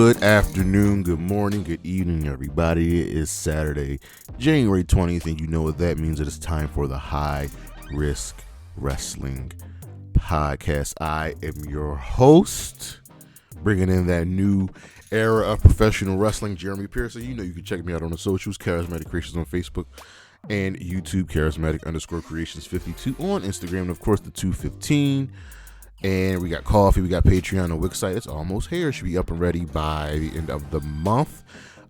Good afternoon, good morning, good evening, everybody. It is Saturday, January 20th, and you know what that means. It is time for the High Risk Wrestling Podcast. I am your host, bringing in that new era of professional wrestling, Jeremy Pearson. You know you can check me out on the socials, Charismatic Creations on Facebook and YouTube, Charismatic_Creations52 on Instagram, and of course the 215. And we got coffee, we got Patreon and Wix site. It's almost here. It should be up and ready by the end of the month.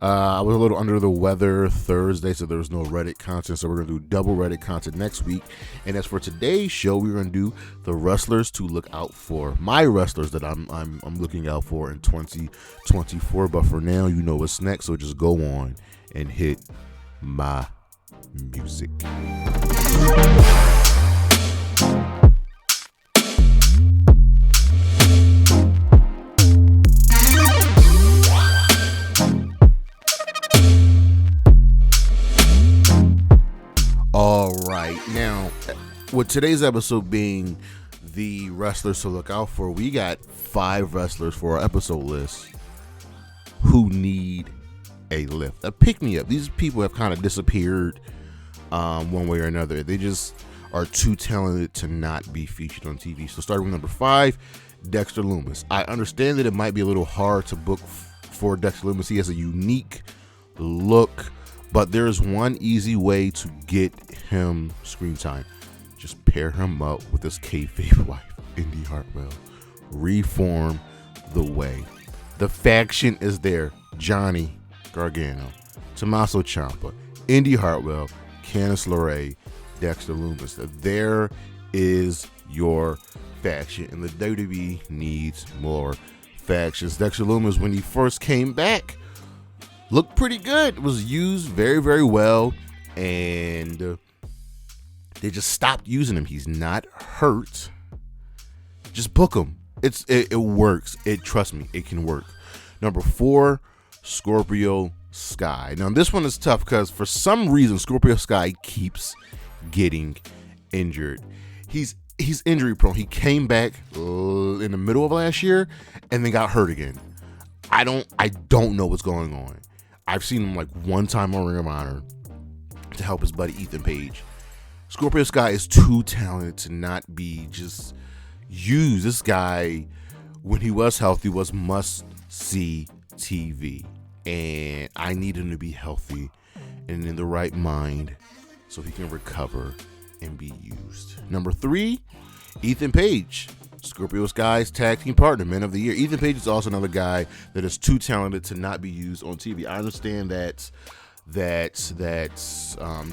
I was a little under the weather Thursday, so there was no Reddit content. So we're going to do double Reddit content next week. And as for today's show, we're going to do the wrestlers to look out for. My wrestlers that I'm looking out for in 2024. But for now, you know what's next. So just go on and hit my music. All right, now with today's episode being the wrestlers to look out for, we got 5 wrestlers for our episode list who need a lift, a pick-me-up. These people have kind of disappeared one way or another. They just are too talented to not be featured on TV. So starting with number 5, Dexter Lumis. I understand that it might be a little hard to book for Dexter Lumis. He has a unique look, but there's one easy way to get him screen time. Just pair him up with his kayfabe wife, Indy Hartwell. Reform the way. The faction is there. Johnny Gargano, Tommaso Ciampa, Indy Hartwell, Candice LeRae, Dexter Lumis. There is your faction, and the WWE needs more factions. Dexter Lumis, when he first came back, looked pretty good. It was used very, very well, and they just stopped using him. He's not hurt. Just book him. It works. Trust me, it can work. Number 4, Scorpio Sky. Now this one is tough because for some reason Scorpio Sky keeps getting injured. He's injury prone. He came back in the middle of last year and then got hurt again. I don't know what's going on. I've seen him like one time on Ring of Honor to help his buddy Ethan Page. Scorpio Sky is too talented to not be just used. This guy, when he was healthy, was must-see TV. And I need him to be healthy and in the right mind so he can recover and be used. Number 3, Ethan Page. Scorpio Sky's tag team partner, Men of the Year. Ethan Page is also another guy that is too talented to not be used on TV. I understand that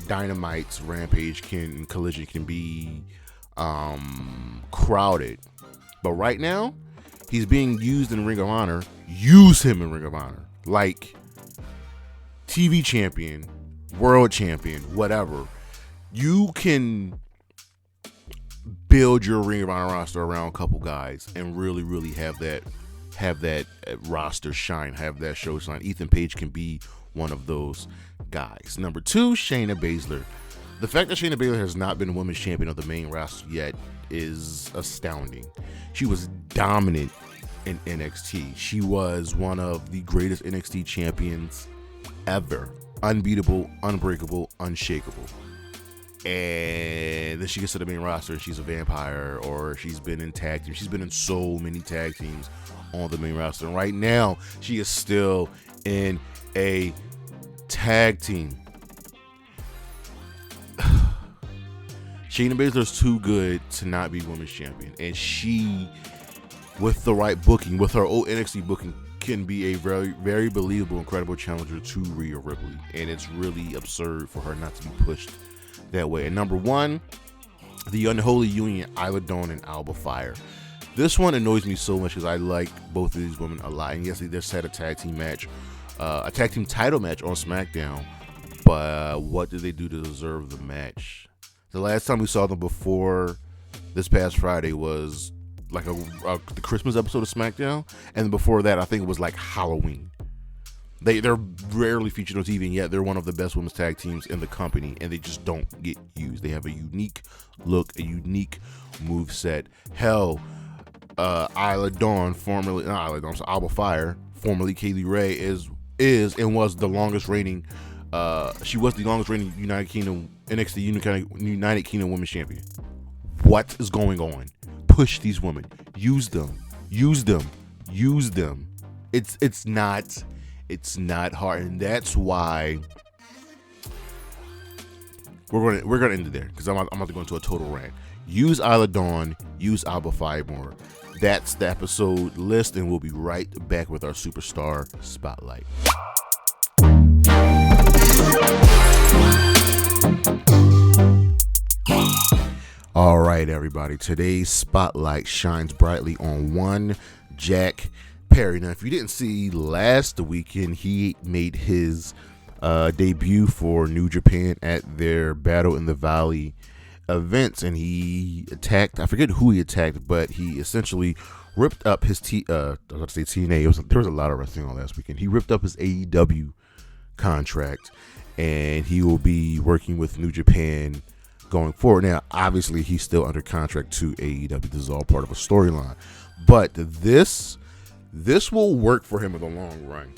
Dynamite's Rampage Collision can be crowded, but right now he's being used in Ring of Honor. Use him in Ring of Honor like TV champion, world champion, whatever. You can build your Ring of Honor roster around a couple guys and really have that roster shine, have that show shine. Ethan Page can be one of those guys. Number 2, Shayna Baszler. The fact that Shayna Baszler has not been women's champion of the main roster yet is astounding. She was dominant in NXT. She was one of the greatest NXT champions ever. Unbeatable, unbreakable, unshakable. And then she gets to the main roster and she's a vampire, or she's been in tag teams. She's been in so many tag teams on the main roster. And right now, she is still in a tag team. Shayna Baszler's too good to not be women's champion. And she, with the right booking, with her old NXT booking, can be a very, very believable, incredible challenger to Rhea Ripley. And it's really absurd for her not to be pushed that way. And number 1, the Unholy Union, Isla Dawn and Alba Fire. This one annoys me so much because I like both of these women a lot. And yes, they just had a tag team match, a tag team title match on SmackDown. But what did they do to deserve the match? The last time we saw them before this past Friday was like the Christmas episode of SmackDown, and before that, I think it was like Halloween. They're rarely featured on TV, and yet they're one of the best women's tag teams in the company, and they just don't get used. They have a unique look, a unique moveset. Hell, Alba Fire, formerly Kaylee Ray, is and was the longest reigning. She was the longest reigning United Kingdom NXT United Kingdom Women's Champion. What is going on? Push these women. Use them. It's not hard, and that's why we're gonna end it there, because I'm about to go into a total rant. Use Isla Dawn. Use Alba Firemore. That's the episode list, and we'll be right back with our Superstar Spotlight. All right, everybody. Today's spotlight shines brightly on one Jack Perry. Now, if you didn't see last weekend, he made his debut for New Japan at their Battle in the Valley events, and he attacked, I forget who he attacked, but he essentially ripped up his TNA. There was a lot of wrestling on last weekend. He ripped up his AEW contract, and he will be working with New Japan going forward. Now, obviously, he's still under contract to AEW. This is all part of a storyline, but this will work for him in the long run.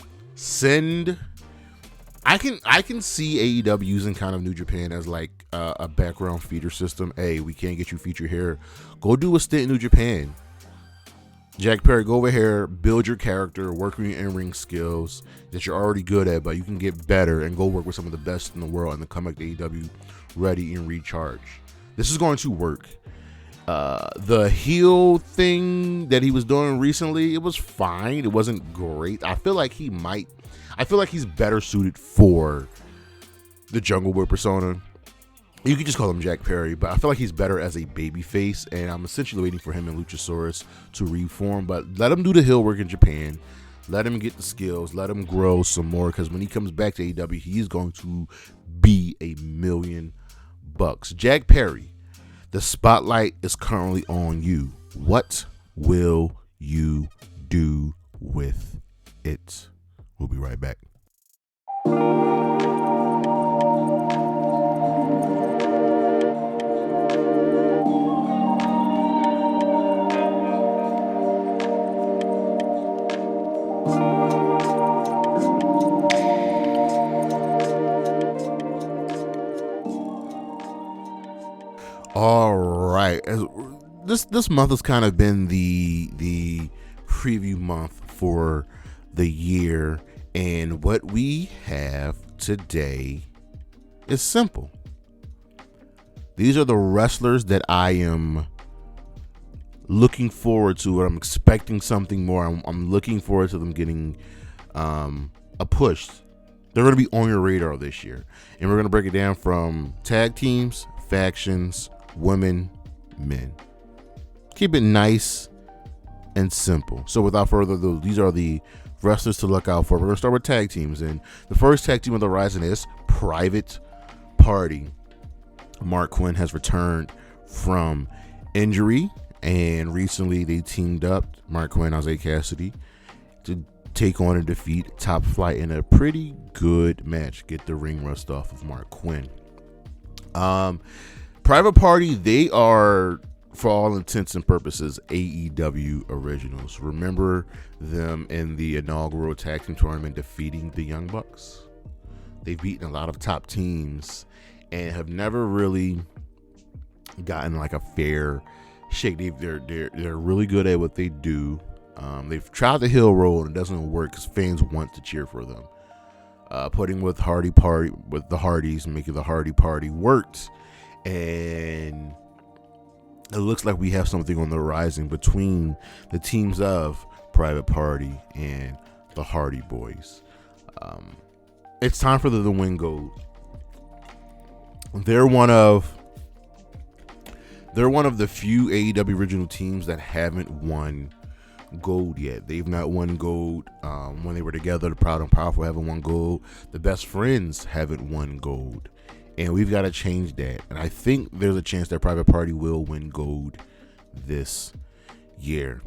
I can see AEW using kind of New Japan as like a background feeder system. Hey, we can't get you featured here. Go do a stint in New Japan. Jack Perry, go over here, build your character, work on your in-ring skills that you're already good at, but you can get better and go work with some of the best in the world and then come back to AEW ready and recharge. This is going to work. The heel thing that he was doing recently, it was fine. It wasn't great. I feel like he's better suited for the Jungle Boy persona. You could just call him Jack Perry, but I feel like he's better as a babyface, and I'm essentially waiting for him and Luchasaurus to reform. But let him do the heel work in Japan. Let him get the skills. Let him grow some more, because when he comes back to AEW, he's going to be $1,000,000. Jack Perry, the spotlight is currently on you. What will you do with it? We'll be right back. All right, this month has kind of been the preview month for the year, and what we have today is simple. These are the wrestlers that I am looking forward to, or I'm expecting something more. I'm looking forward to them getting a push. They're going to be on your radar this year, and we're going to break it down from tag teams, factions, women, men. Keep it nice and simple. So without further ado, these are the wrestlers to look out for. We're going to start with tag teams, and the first tag team on the horizon is Private Party. Mark Quinn has returned from injury, and recently they teamed up, Mark Quinn, Isaiah Cassidy, to take on and defeat Top Flight in a pretty good match. Get the ring rust off of Mark Quinn. Private Party, they are, for all intents and purposes, AEW originals. Remember them in the inaugural tag team tournament defeating the Young Bucks? They've beaten a lot of top teams and have never really gotten like a fair shake. They're really good at what they do. They've tried the heel roll and it doesn't work because fans want to cheer for them. Putting with the Hardys, making the Hardy Party worked. And it looks like we have something on the horizon between the teams of Private Party and the Hardy Boys. It's time for them to win gold. They're one of the few AEW original teams that haven't won gold yet. They've not won gold when they were together. The Proud and Powerful haven't won gold. The Best Friends haven't won gold. And we've got to change that. And I think there's a chance that Private Party will win gold this year.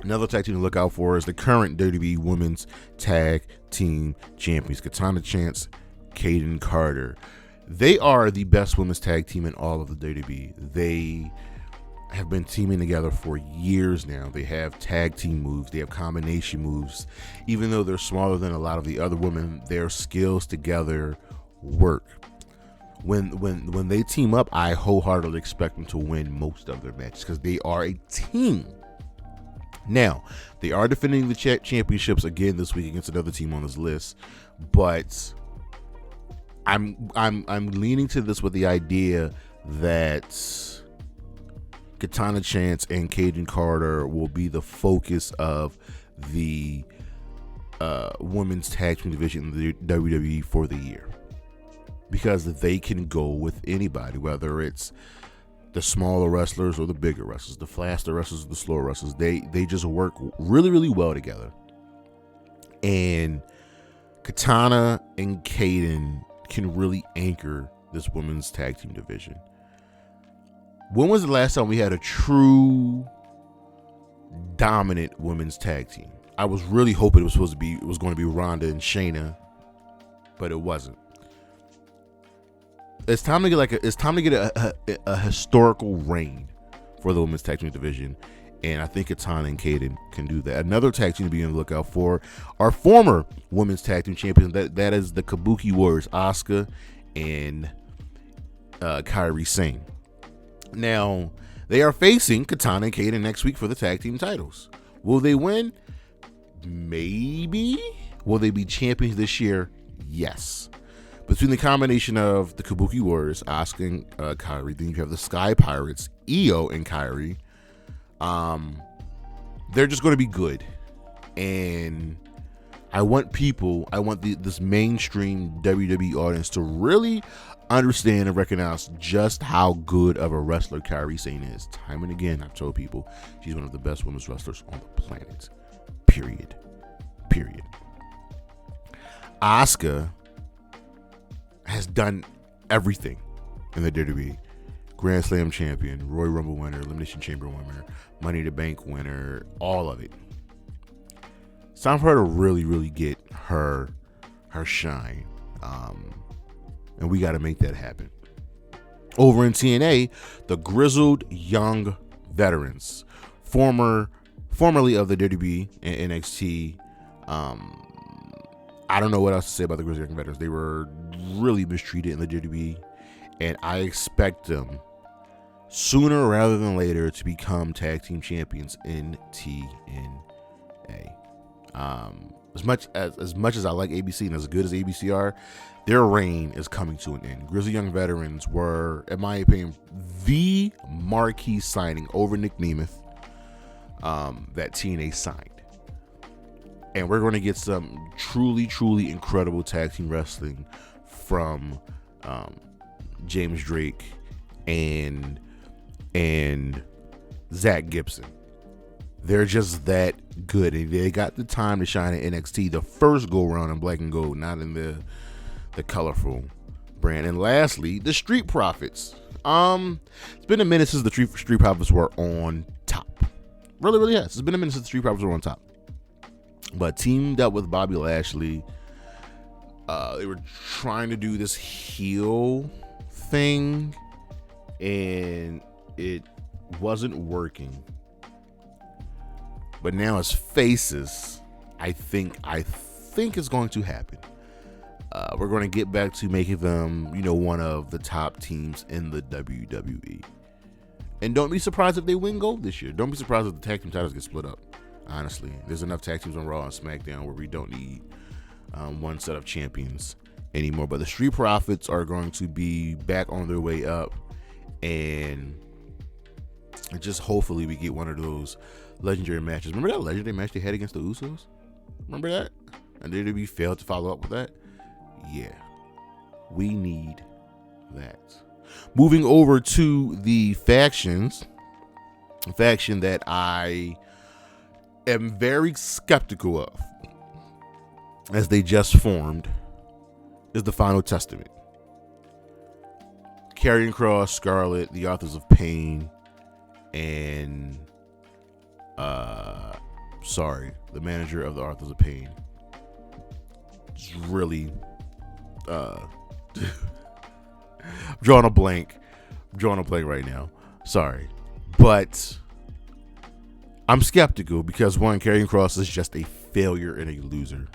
Another tag team to look out for is the current WWE Women's Tag Team Champions, Katana Chance, Kaden Carter. They are the best women's tag team in all of the WWE. They have been teaming together for years now. They have tag team moves. They have combination moves. Even though they're smaller than a lot of the other women, their skills together work. When they team up, I wholeheartedly expect them to win most of their matches because they are a team. Now, they are defending the championships again this week against another team on this list, but I'm leaning to this with the idea that Katana Chance and Kayden Carter will be the focus of the women's tag team division in the WWE for the year, because they can go with anybody, whether it's the smaller wrestlers or the bigger wrestlers, the faster wrestlers or the slower wrestlers. They just work really, really well together. And Katana and Kayden can really anchor this women's tag team division. When was the last time we had a true dominant women's tag team? I was really hoping it was going to be Ronda and Shayna, but it wasn't. It's time to get a historical reign for the women's tag team division, and I think Katana and Kayden can do that. Another tag team to be on the lookout for are former women's tag team champions. That is the Kabuki Warriors, Asuka and Kairi Sane. Now, they are facing Katana and Kayden next week for the tag team titles. Will they win? Maybe. Will they be champions this year? Yes. Between the combination of the Kabuki Warriors, Asuka and Kairi, then you have the Sky Pirates, Io and Kairi. They're just going to be good. And I want this mainstream WWE audience to really understand and recognize just how good of a wrestler Kairi Sane is. Time and again, I've told people she's one of the best women's wrestlers on the planet. Period. Asuka has done everything in the WWE. Grand Slam champion, Royal Rumble winner, Elimination Chamber winner, Money in the Bank winner, all of it. It's time for her to really, really get her shine. And we got to make that happen. Over in TNA, the grizzled young veterans, formerly of the WWE and NXT, I don't know what else to say about the grizzled young veterans. They were really mistreated in the WWE, and I expect them sooner rather than later to become tag team champions in TNA. As much as I like ABC and as good as ABC are, their reign is coming to an end. Grizzly Young Veterans were, in my opinion, the marquee signing over Nick Nemeth that TNA signed. And we're going to get some truly, truly incredible tag team wrestling from James Drake and Zach Gibson. They're just that good. They got the time to shine at NXT the first go around in black and gold, not in the colorful brand. And lastly, the Street Profits. It's been a minute since the Street Profits were on top. Really, really has. It's been a minute since the Street Profits were on top. But teamed up with Bobby Lashley, they were trying to do this heel thing, and it wasn't working. But now as faces, I think it's going to happen. We're going to get back to making them, one of the top teams in the WWE. And don't be surprised if they win gold this year. Don't be surprised if the tag team titles get split up. Honestly, there's enough tag teams on Raw and SmackDown where we don't need one set of champions anymore. But the Street Profits are going to be back on their way up, and just hopefully we get one of those legendary matches. Remember that legendary match they had against the Usos? Remember that? And did we fail to follow up with that? Yeah, we need that. Moving over to the factions, a faction that I am very skeptical of, as they just formed, is the Final Testament. Karrion Kross, Scarlett, the Authors of Pain, and the manager of the Authors of Pain. It's really drawing a blank right now. Sorry. But I'm skeptical because one, Karrion Kross is just a failure and a loser.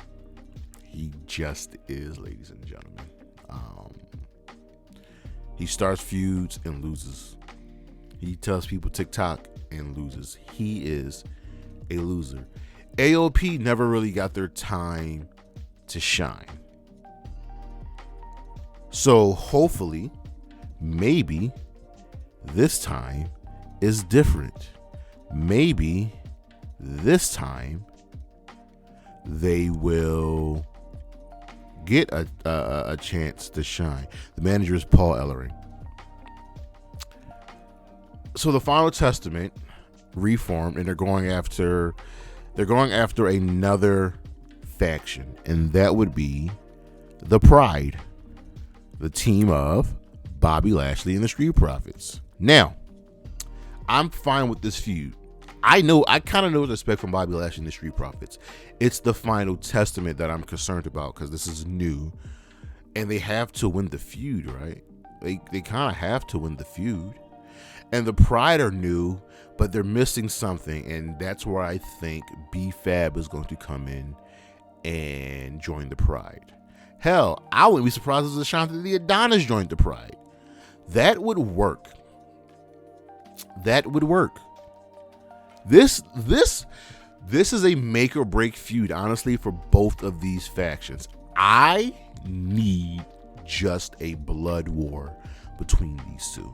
He just is, ladies and gentlemen. He starts feuds and loses. He tells people TikTok and loses. He is a loser. AOP never really got their time to shine. So hopefully, maybe this time is different. Maybe this time they will get a chance to shine. The manager is Paul Ellering. So the Final Testament reformed, and they're going after another faction, and that would be the Pride, the team of Bobby Lashley and the Street Profits. Now, I'm fine with this feud. I kind of know what to expect from Bobby Lashley and the Street Profits. It's the Final Testament that I'm concerned about because this is new, and they have to win the feud, right? They kind of have to win the feud. And the Pride are new, but they're missing something, and that's where I think B-Fab is going to come in and join the Pride. Hell, I wouldn't be surprised if Ashante the Adonis joined the Pride. That would work. That would work. This is a make or break feud, honestly, for both of these factions. I need just a blood war between these two.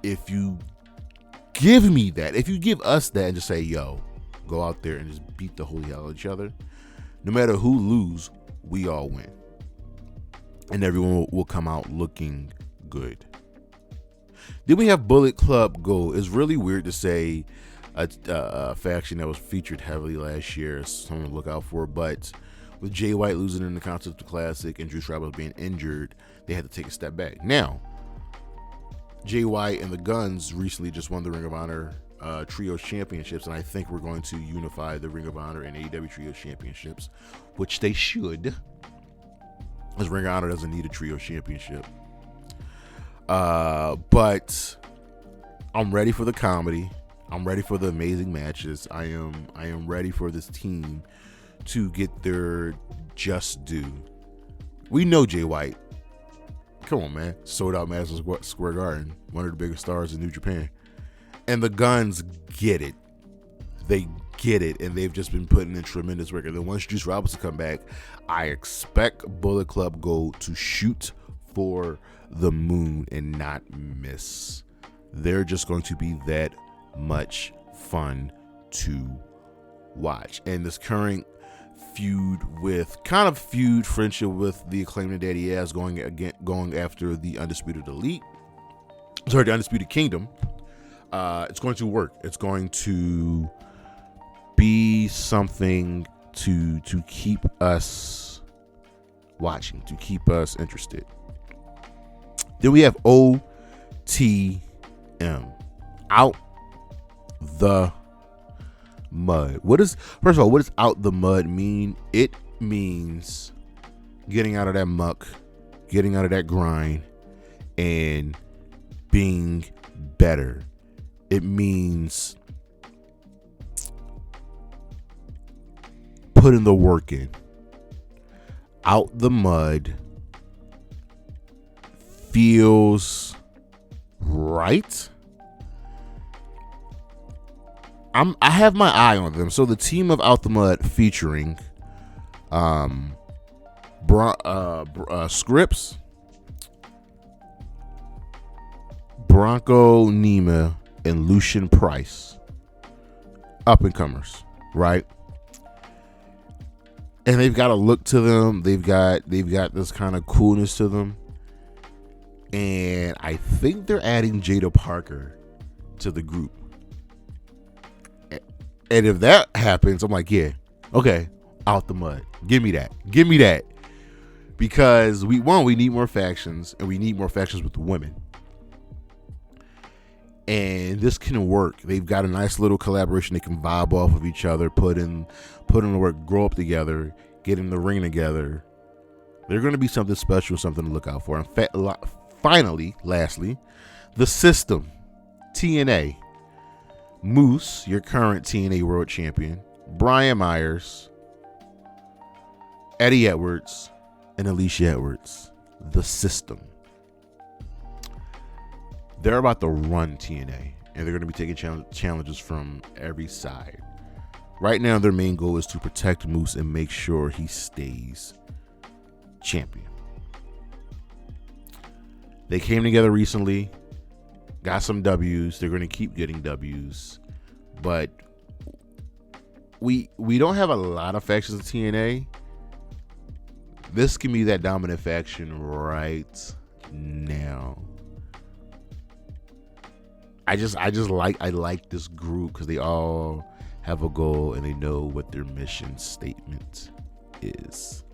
If you give me that, if you give us that and just say, yo, go out there and just beat the holy hell out of each other, no matter who lose, we all win. And everyone will come out looking good. Then we have Bullet Club Gold. It's really weird to say a faction that was featured heavily last year, something to look out for, but with Jay White losing in the Continental Classic and Drew Strabo being injured, they had to take a step back. Now, Jay White and the Guns recently just won the Ring of Honor Trios Championships, and I think we're going to unify the Ring of Honor and AEW Trios Championships, which they should, because Ring of Honor doesn't need a Trios Championship. But I'm ready for the comedy. I'm ready for the amazing matches. I am ready for this team to get their just due. We know Jay White. Come on, man. Sold out Madison Square Garden. One of the biggest stars in New Japan. And the Guns get it. They get it. And they've just been putting in tremendous work. And then once Juice Robinson come back, I expect Bullet Club Gold to shoot for the moon and not miss. They're just going to be that much fun to watch. And this current friendship with the Acclaimed and Daddy Ass going after the Undisputed Kingdom. It's going to work. It's going to be something to keep us watching, to keep us interested. Then we have OTM, Out the Mud. First of all, what does out the mud mean? It means getting out of that muck, getting out of that grind, and being better. It means putting the work in. Out the mud feels right. I have my eye on them. So the team of Out the Mud featuring Scripps, Bronco Nima, and Lucian Price, up and comers, right? And they've got a look to them. They've got this kind of coolness to them. And I think they're adding Jada Parker to the group. And if that happens, I'm like, yeah, okay, Out the Mud. Give me that. Because we need more factions, and we need more factions with the women. And this can work. They've got a nice little collaboration. They can vibe off of each other, put in the work, grow up together, get in the ring together. They're going to be something special, something to look out for. In fact, lastly, the System, TNA, Moose, your current TNA World Champion, Brian Myers, Eddie Edwards, and Alicia Edwards. The System. They're about to run TNA, and they're going to be taking challenges from every side. Right now, their main goal is to protect Moose and make sure he stays champion. They came together recently, got some W's. They're going to keep getting W's, but we don't have a lot of factions in TNA. This can be that dominant faction right now. I like this group because they all have a goal and they know what their mission statement is.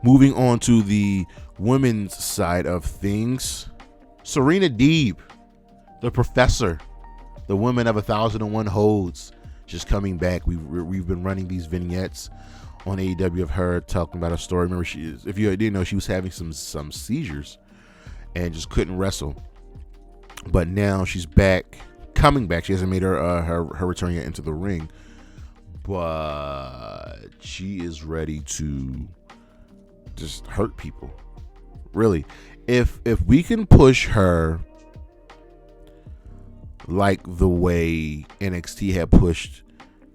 Moving on to the women's side of things, Serena Deeb, the Professor, the Women of 1001 Holds, just coming back. We've been running these vignettes on AEW of her talking about her story. Remember, if you didn't know, she was having some seizures and just couldn't wrestle. But now she's coming back. She hasn't made her return yet into the ring, but she is ready to just hurt people. Really, if we can push her like the way NXT had pushed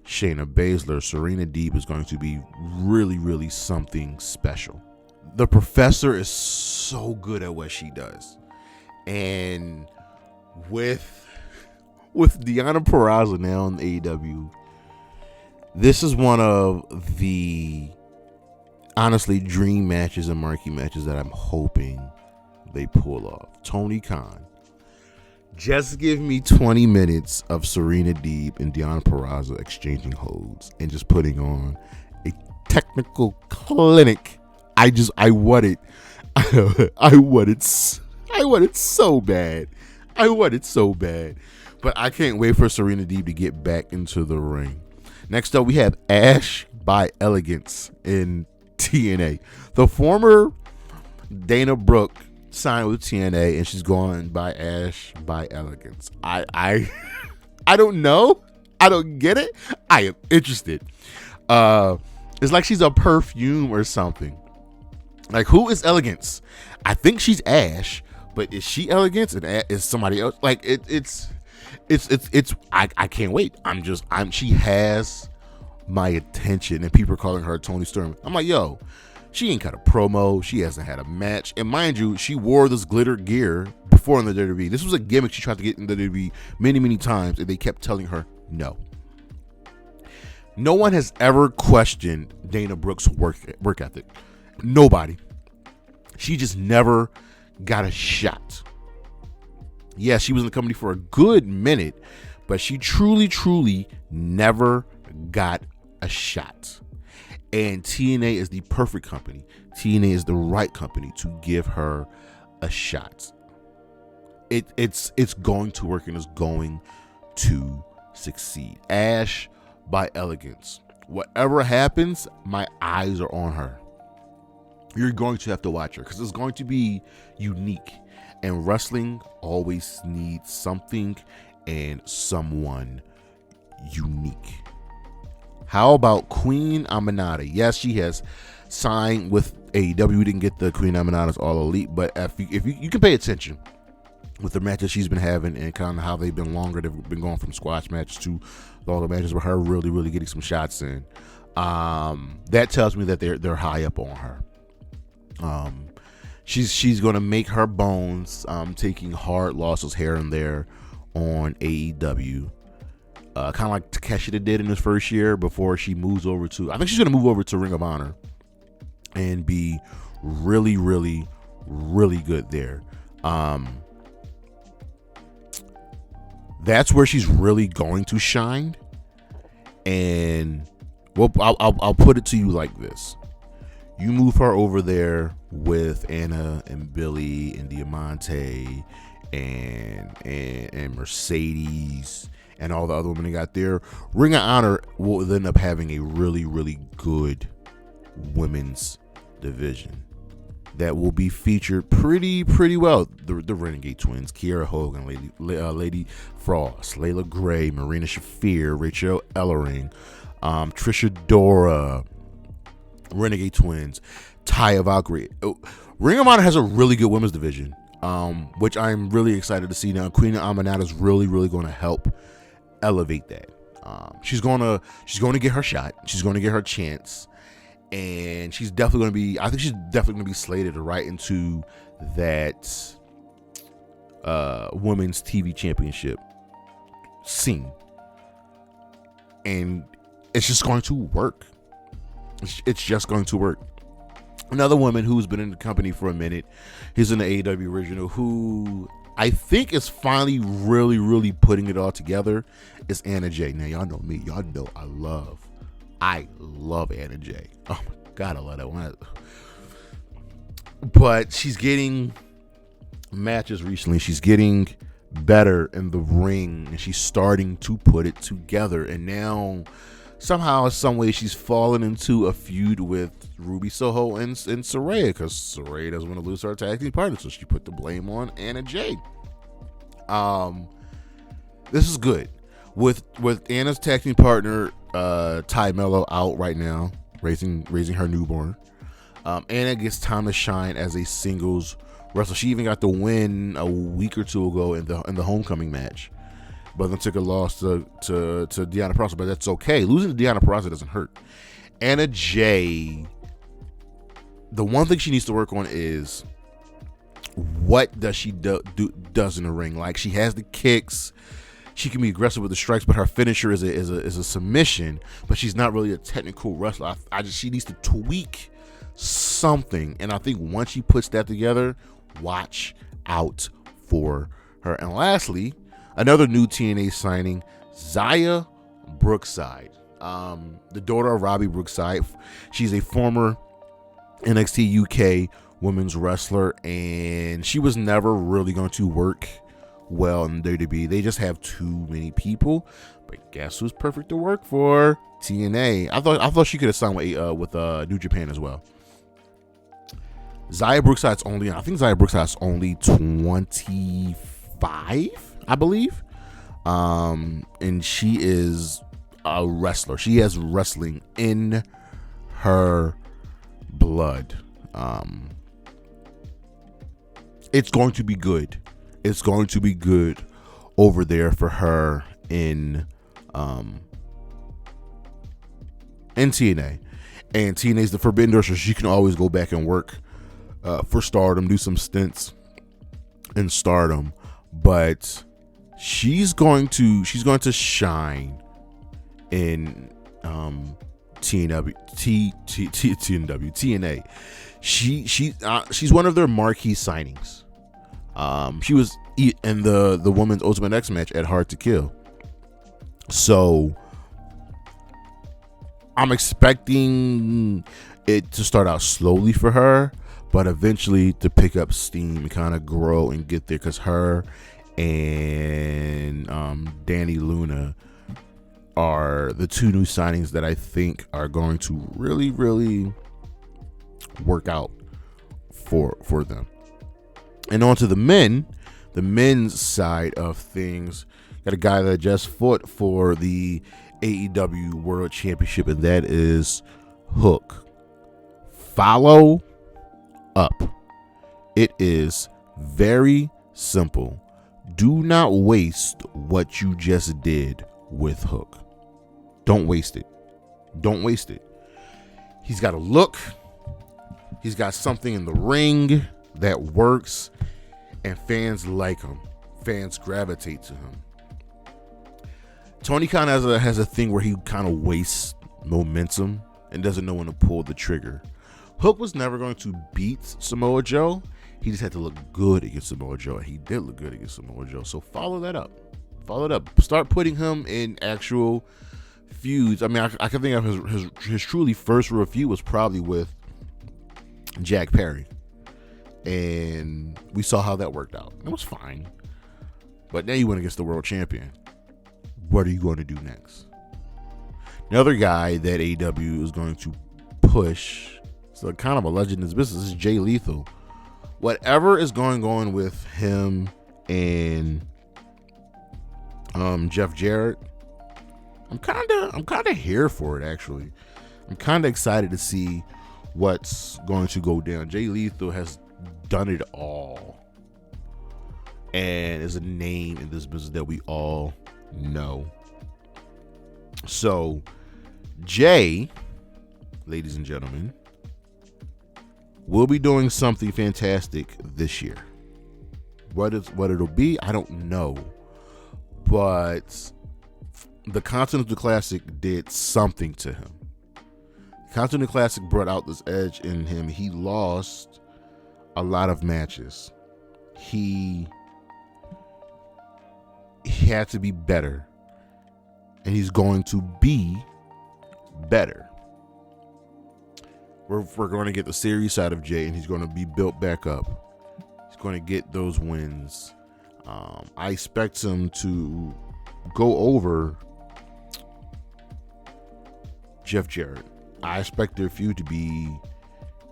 Shayna Baszler, Serena Deeb is going to be really, really something special. The Professor is so good at what she does, and with Deonna Purrazzo now in AEW, this is one of the honestly dream matches and marquee matches that I'm hoping they pull off. Tony Khan, just give me 20 minutes of Serena Deeb and Deonna Purrazzo exchanging holds and just putting on a technical clinic. I want it. I want it so bad. I want it so bad. But I can't wait for Serena Deeb to get back into the ring. Next up, we have Ash by Elegance in TNA. The former Dana Brooke signed with TNA, and she's going by Ash by Elegance. I don't know. I don't get it. I am interested. It's like she's a perfume or something. Like, who is Elegance? I think she's Ash, but is she Elegance and is somebody else? Like, it's I can't wait. She has my attention, and people are calling her Toni Storm. I'm like, yo, she ain't got a promo. She hasn't had a match. And mind you, she wore this glitter gear before in the WWE. This was a gimmick she tried to get in the WWE many, many times, and they kept telling her no. No one has ever questioned Dana Brooke's work ethic. Nobody. She just never got a shot. Yeah, she was in the company for a good minute, but she truly, truly never got a shot. And TNA is the perfect company. TNA is the right company to give her a shot. It's going to work, and it's going to succeed. Ash by Elegance. Whatever happens, my eyes are on her. You're going to have to watch her because it's going to be unique. And wrestling always needs something and someone unique. How about Queen Aminata? Yes, she has signed with AEW. We didn't get the Queen Aminata's All Elite, but if you can pay attention with the matches she's been having and kind of how they've been longer, they've been going from squash matches to all the matches with her really, really getting some shots in. That tells me that they're high up on her. She's going to make her bones taking hard losses here and there on AEW. Kind of like Takeshita did in his first year before she moves over to... I think she's going to move over to Ring of Honor and be really, really, really good there. That's where she's really going to shine. And well, I'll put it to you like this. You move her over there with Anna and Billy and Diamante and Mercedes and all the other women they got there. Ring of Honor will end up having a really, really good women's division. that will be featured pretty well. The Renegade Twins, Kiera Hogan, Lady Frost, Layla Gray, Marina Shafir, Rachel Ellering, Trisha Dora, Renegade Twins, Taya Valkyrie. Ring of Honor has a really good women's division, which I'm really excited to see now. Queen Aminata is really going to help elevate that. She's going to get her shot. She's going to get her chance. And she's definitely going to be, I think she's definitely going to be slated right into that women's TV championship scene. And it's just going to work. It's just going to work. Another woman who's been in the company for a minute, who's in the AEW original, who I think is finally really putting it all together, is Anna Jay. Now, y'all know me. Y'all know I love Anna Jay. Oh my God, I love that one. But she's getting matches recently. She's getting better in the ring, and she's starting to put it together. And now, somehow, some way, she's fallen into a feud with Ruby Soho and Saraya, because Saraya doesn't want to lose her tag team partner, so she put the blame on Anna Jay. This is good. With Anna's tag team partner, Ty Mello, out right now, raising her newborn. Anna gets time to shine as a singles wrestler. She even got the win a week or two ago in the homecoming match, but then took a loss to Deonna Purrazzo. But that's okay. Losing to Deonna Purrazzo doesn't hurt. Anna Jay, the one thing she needs to work on is what does she does in the ring. Like, she has the kicks. She can be aggressive with the strikes, but her finisher is a submission. But she's not really a technical wrestler. She needs to tweak something, and I think once she puts that together, watch out for her. And lastly, another new TNA signing, Xia Brookside, the daughter of Robbie Brookside. She's a former NXT UK women's wrestler, and she was never really going to work well in WWE. They just have too many people. But guess who's perfect to work for? TNA. I thought she could have signed with New Japan as well. Xia Brookside's only 25, I believe. And she is a wrestler. She has wrestling in her blood. It's going to be good. It's going to be good over there for her in TNA. And TNA is the forbidden door, so she can always go back and work for Stardom, do some stints in Stardom. But she's going to shine in TNA. She's one of their marquee signings. She was in the Women's Ultimate X match at Hard to Kill. So I'm expecting it to start out slowly for her, but eventually to pick up steam and kind of grow and get there, because her and Danny Luna are the two new signings that I think are going to really work out for them. And on to the men's side of things. Got a guy that just fought for the AEW World Championship, and that is Hook. Follow up. It is very simple. Do not waste what you just did with Hook. Don't waste it. Don't waste it. He's got a look. He's got something in the ring that works, and fans like him. Fans gravitate to him. Tony Khan has a thing where he kind of wastes momentum and doesn't know when to pull the trigger. Hook was never going to beat Samoa Joe. He just had to look good against Samoa Joe, and he did look good against Samoa Joe. So follow that up. Start putting him in actual feuds. I mean, I can think of his truly first real feud was probably with Jack Perry. And we saw how that worked out. It was fine. But now you went against the world champion. What are you going to do next? Another guy that AEW is going to push It's a kind of a legend in this business. This is Jay Lethal. Whatever is going on with him and Jeff Jarrett, I'm kind of here for it. Actually, I'm kind of excited to see what's going to go down. Jay Lethal has done it all and is a name in this business that we all know. So Jay, ladies and gentlemen, will be doing something fantastic this year. What it'll be, I don't know. But the Continental Classic did something to him. The Continental Classic brought out this edge in him. He lost a lot of matches. He had to be better. And he's going to be better. We're going to get the serious side of Jay, and he's going to be built back up. He's going to get those wins. I expect him to go over Jeff Jarrett. I expect their feud to be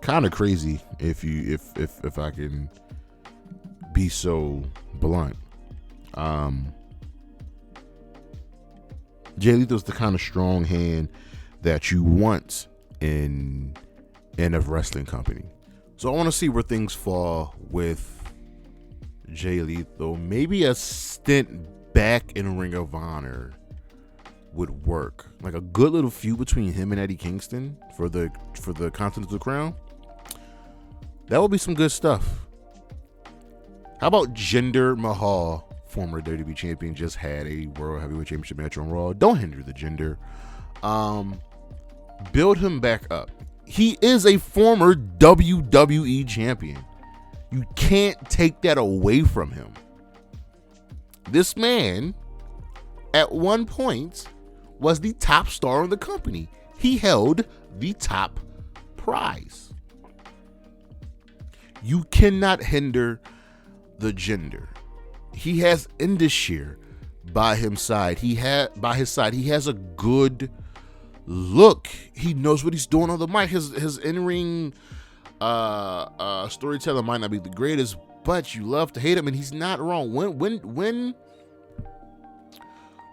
kind of crazy, if I can be so blunt. Jay Lethal's the kind of strong hand that you want in a wrestling company. So I want to see where things fall with Jay Lethal. Maybe a stint back in Ring of Honor would work. Like a good little feud between him and Eddie Kingston for the Continental Crown. That would be some good stuff. How about Jinder Mahal, former WWE champion, just had a World Heavyweight Championship match on Raw. Don't hinder the Jinder. Build him back up. He is a former WWE champion. You can't take that away from him. This man, at one point, was the top star in the company. He held the top prize. You cannot hinder the Jinder. He has Indus by his side. He has a good look. He knows what he's doing on the mic. His in-ring storytelling might not be the greatest, but you love to hate him, and he's not wrong.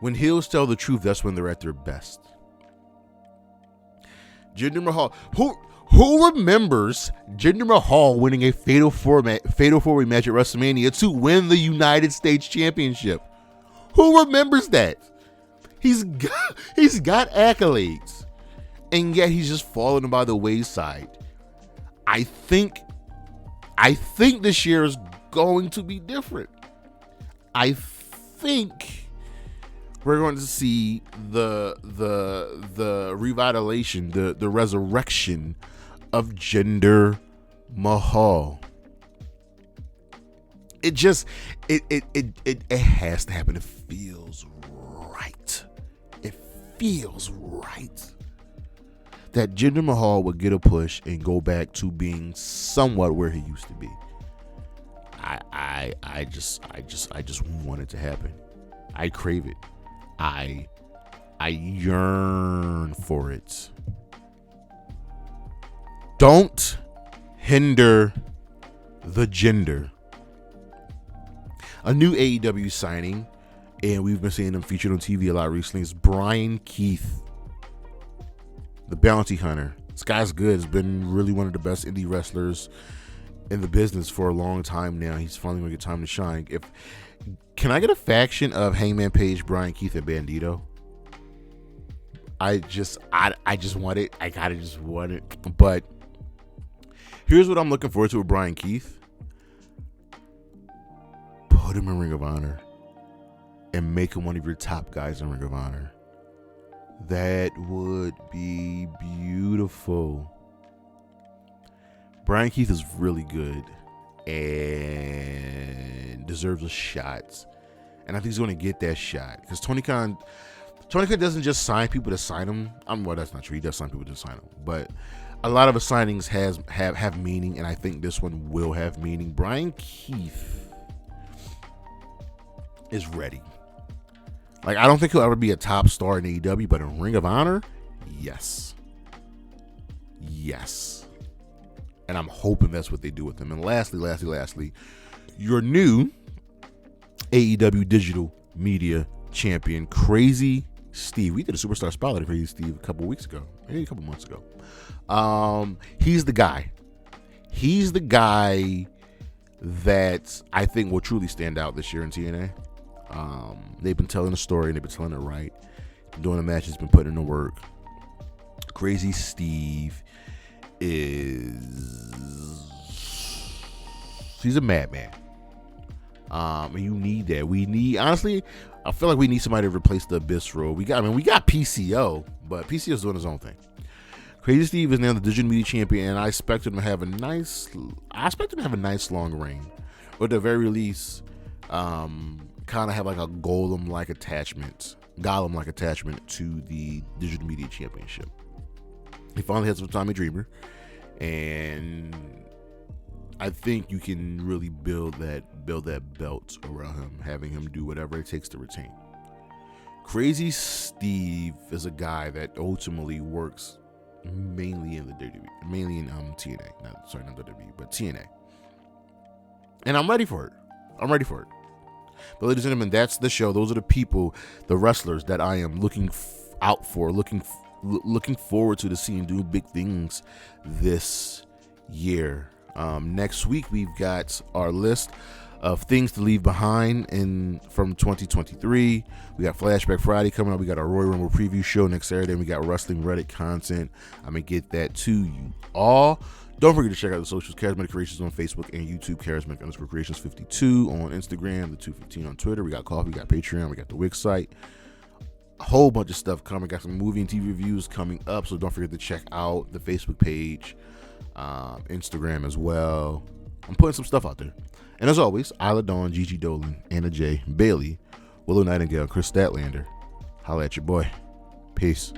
When heels tell the truth, that's when they're at their best. Jinder Mahal, who remembers Jinder Mahal winning a fatal four-way match at WrestleMania to win the United States Championship? Who remembers that? He's got accolades, and yet he's just falling by the wayside. I think this year is going to be different. I think we're going to see the revitalization, the resurrection of Jinder Mahal. It has to happen. It feels right. It feels right that Jinder Mahal would get a push and go back to being somewhat where he used to be. I just want it to happen. I crave it. I yearn for it. Don't hinder the Jinder. A new AEW signing, and we've been seeing him featured on TV a lot recently, is Brian Keith, the bounty hunter. This guy's good. He's been really one of the best indie wrestlers in the business for a long time now. He's finally going to get time to shine. Can I get a faction of Hangman Page, Brian Keith, and Bandito? I just want it. I gotta just want it. But here's what I'm looking forward to with Brian Keith. Put him in Ring of Honor and make him one of your top guys in Ring of Honor. That would be beautiful. Brian Keith is really good and deserves a shot. And I think he's going to get that shot. Because Tony Khan doesn't just sign people to sign him. Well, that's not true. He does sign people to sign him. But a lot of his signings have meaning, and I think this one will have meaning. Brian Keith is ready. Like, I don't think he'll ever be a top star in AEW, but in Ring of Honor, yes. Yes. And I'm hoping that's what they do with him. And lastly, your new AEW Digital Media Champion, Crazy Steve. We did a Superstar Spotlight of Crazy Steve a couple months ago. He's the guy. He's the guy that I think will truly stand out this year in TNA. They've been telling a story and they've been telling it right. Doing the matches, been putting in the work. Crazy Steve he's a madman. And you need that. Honestly, I feel like we need somebody to replace the Abyss role. We got PCO, but PCO's doing his own thing. Crazy Steve is now the Digital Media Champion, and I expect him to have a nice long reign. Or at the very least, kind of have like a Golem-like attachment to the Digital Media Championship. He finally has some Tommy Dreamer, and I think you can really build that belt around him, having him do whatever it takes to retain. Crazy Steve is a guy that ultimately works mainly in the WWE, mainly in TNA. Not WWE, but TNA. And I'm ready for it. But ladies and gentlemen, that's the show. Those are the people, the wrestlers that I am looking forward to seeing do big things this year. Next week we've got our list of things to leave behind from 2023. We got Flashback Friday coming up. We got our Royal Rumble preview show next Saturday. And we got wrestling Reddit content. I'm gonna get that to you all. Don't forget to check out the socials. Charismatic Creations on Facebook and YouTube. Charismatic_Creations52 on Instagram. The 215 on Twitter. We got coffee. We got Patreon. We got the Wix site. A whole bunch of stuff coming. Got some movie and TV reviews coming up. So don't forget to check out the Facebook page, Instagram as well. I'm putting some stuff out there. And as always, Isla Dawn, Gigi Dolan, Anna J, Bailey, Willow Nightingale, Chris Statlander. Holla at your boy. Peace.